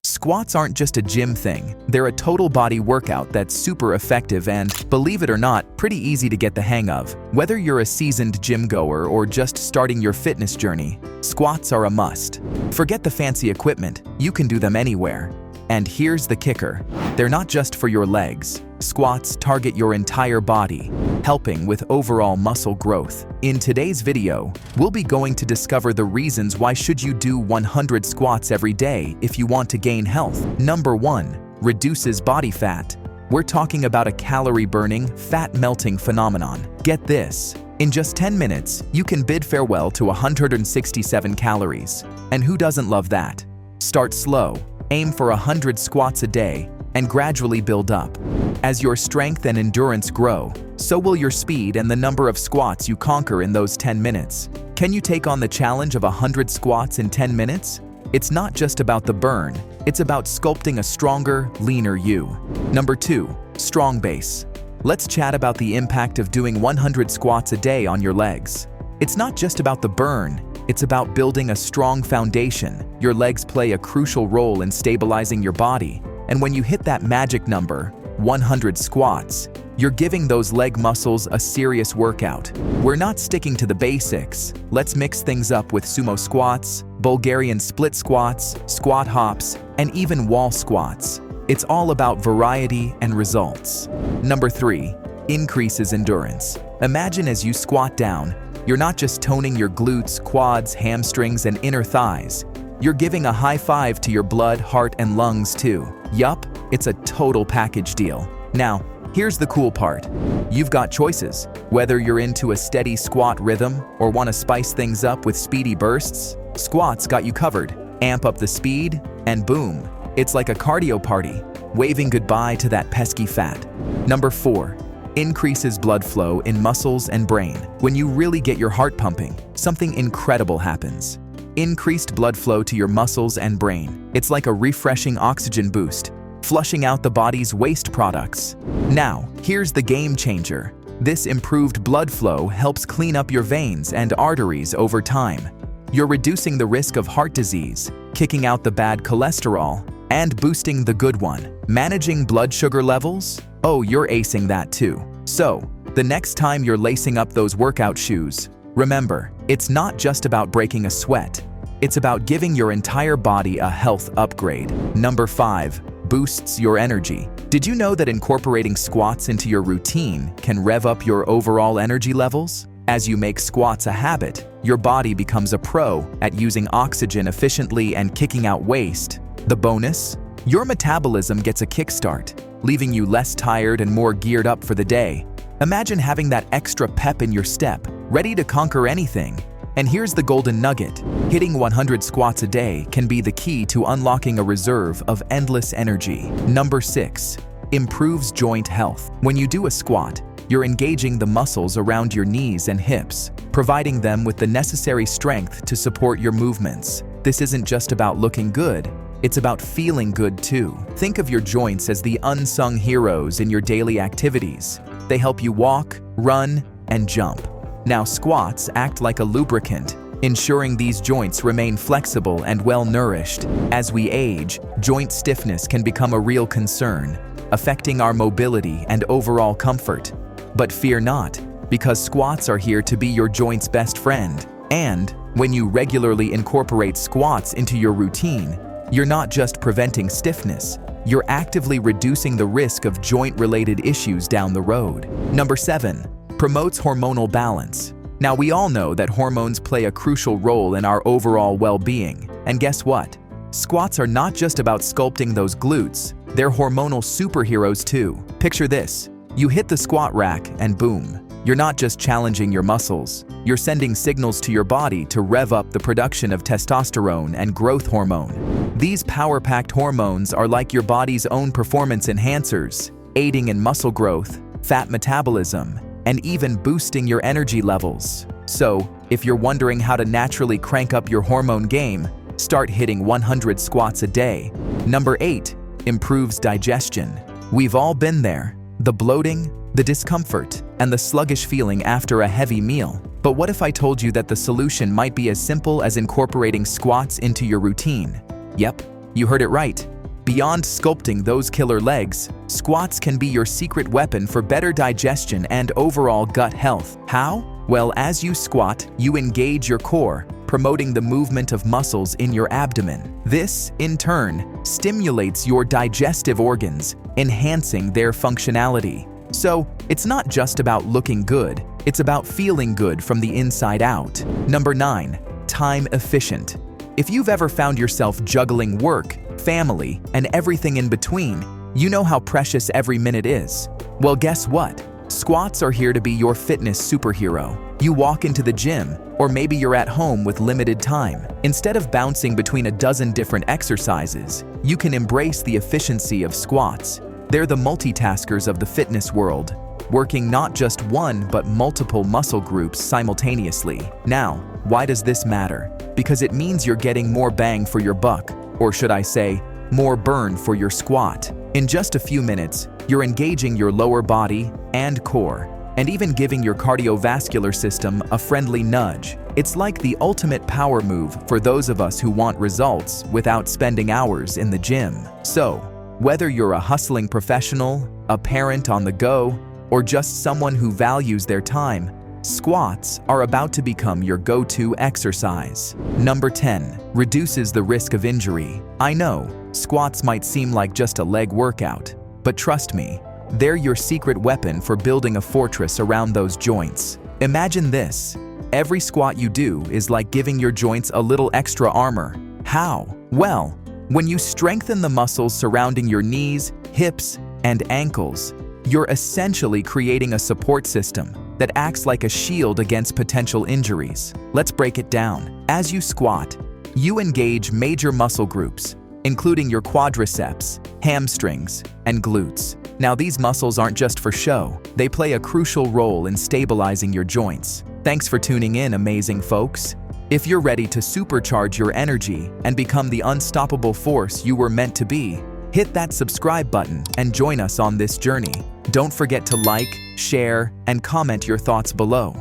Squats aren't just a gym thing, they're a total body workout that's super effective and, believe it or not, pretty easy to get the hang of. Whether you're a seasoned gym goer or just starting your fitness journey, squats are a must. Forget the fancy equipment, you can do them anywhere. And here's the kicker, they're not just for your legs. Squats target your entire body, helping with overall muscle growth. In today's video, we'll be going to discover the reasons why should you do 100 squats every day if you want to gain health. Number 1. Reduces body fat. We're talking about a calorie-burning, fat-melting phenomenon. Get this. In just 10 minutes, you can bid farewell to 167 calories. And who doesn't love that? Start slow. Aim for 100 squats a day and gradually build up. As your strength and endurance grow, so will your speed and the number of squats you conquer in those 10 minutes. Can you take on the challenge of 100 squats in 10 minutes? It's not just about the burn, it's about sculpting a stronger, leaner you. Number 2. Strong base. Let's chat about the impact of doing 100 squats a day on your legs. It's not just about the burn, it's about building a strong foundation. Your legs play a crucial role in stabilizing your body, and when you hit that magic number, 100 squats, you're giving those leg muscles a serious workout. We're not sticking to the basics. Let's mix things up with sumo squats, Bulgarian split squats, squat hops, and even wall squats. It's all about variety and results. Number 3. Increases endurance. Imagine as you squat down, you're not just toning your glutes, quads, hamstrings, and inner thighs. You're giving a high five to your blood, heart, and lungs too. Yup, it's a total package deal. Now, here's the cool part. You've got choices. Whether you're into a steady squat rhythm or want to spice things up with speedy bursts, squats got you covered. Amp up the speed, and boom, it's like a cardio party, waving goodbye to that pesky fat. Number 4. Increases blood flow in muscles and brain. When you really get your heart pumping, something incredible happens. Increased blood flow to your muscles and brain. It's like a refreshing oxygen boost, flushing out the body's waste products. Now, here's the game changer. This improved blood flow helps clean up your veins and arteries over time. You're reducing the risk of heart disease, kicking out the bad cholesterol, and boosting the good one. Managing blood sugar levels? Oh, you're acing that too. So, the next time you're lacing up those workout shoes, remember, it's not just about breaking a sweat. It's about giving your entire body a health upgrade. Number 5. Boosts your energy. Did you know that incorporating squats into your routine can rev up your overall energy levels? As you make squats a habit, your body becomes a pro at using oxygen efficiently and kicking out waste. The bonus? Your metabolism gets a kickstart, leaving you less tired and more geared up for the day. Imagine having that extra pep in your step, ready to conquer anything. And here's the golden nugget. Hitting 100 squats a day can be the key to unlocking a reserve of endless energy. Number 6. Improves joint health. When you do a squat, you're engaging the muscles around your knees and hips, providing them with the necessary strength to support your movements. This isn't just about looking good, it's about feeling good too. Think of your joints as the unsung heroes in your daily activities. They help you walk, run, and jump. Now squats act like a lubricant, ensuring these joints remain flexible and well-nourished. As we age, joint stiffness can become a real concern, affecting our mobility and overall comfort. But fear not, because squats are here to be your joint's best friend. And when you regularly incorporate squats into your routine, you're not just preventing stiffness, you're actively reducing the risk of joint-related issues down the road. Number 7. Promotes hormonal balance. Now we all know that hormones play a crucial role in our overall well-being. And guess what? Squats are not just about sculpting those glutes, they're hormonal superheroes too. Picture this. You hit the squat rack and boom. You're not just challenging your muscles, you're sending signals to your body to rev up the production of testosterone and growth hormone. These power-packed hormones are like your body's own performance enhancers, aiding in muscle growth, fat metabolism, and even boosting your energy levels. So, if you're wondering how to naturally crank up your hormone game, start hitting 100 squats a day. Number 8. Improves digestion. We've all been there. The bloating, the discomfort, and the sluggish feeling after a heavy meal. But what if I told you that the solution might be as simple as incorporating squats into your routine? Yep, You heard it right. Beyond sculpting those killer legs, squats can be your secret weapon for better digestion and overall gut health. How? Well, as you squat, you engage your core, promoting the movement of muscles in your abdomen. This, in turn, stimulates your digestive organs, enhancing their functionality. So, it's not just about looking good, it's about feeling good from the inside out. Number 9. Time efficient. If you've ever found yourself juggling work, family, and everything in between, you know how precious every minute is. Well, guess what? Squats are here to be your fitness superhero. You walk into the gym, or maybe you're at home with limited time. Instead of bouncing between a dozen different exercises, you can embrace the efficiency of squats. They're the multitaskers of the fitness world, working not just one but multiple muscle groups simultaneously. Now, why does this matter? Because it means you're getting more bang for your buck, or should I say, more burn for your squat. In just a few minutes, you're engaging your lower body and core, and even giving your cardiovascular system a friendly nudge. It's like the ultimate power move for those of us who want results without spending hours in the gym. So, whether you're a hustling professional, a parent on the go, or just someone who values their time, squats are about to become your go-to exercise. Number 10. Reduces the risk of injury. I know, squats might seem like just a leg workout, but trust me, they're your secret weapon for building a fortress around those joints. Imagine this. Every squat you do is like giving your joints a little extra armor. How? Well, when you strengthen the muscles surrounding your knees, hips, and ankles, you're essentially creating a support system that acts like a shield against potential injuries. Let's break it down. As you squat, you engage major muscle groups, including your quadriceps, hamstrings, and glutes. Now, these muscles aren't just for show. They play a crucial role in stabilizing your joints. Thanks for tuning in, amazing folks. If you're ready to supercharge your energy and become the unstoppable force you were meant to be, hit that subscribe button and join us on this journey. Don't forget to like, share, and comment your thoughts below.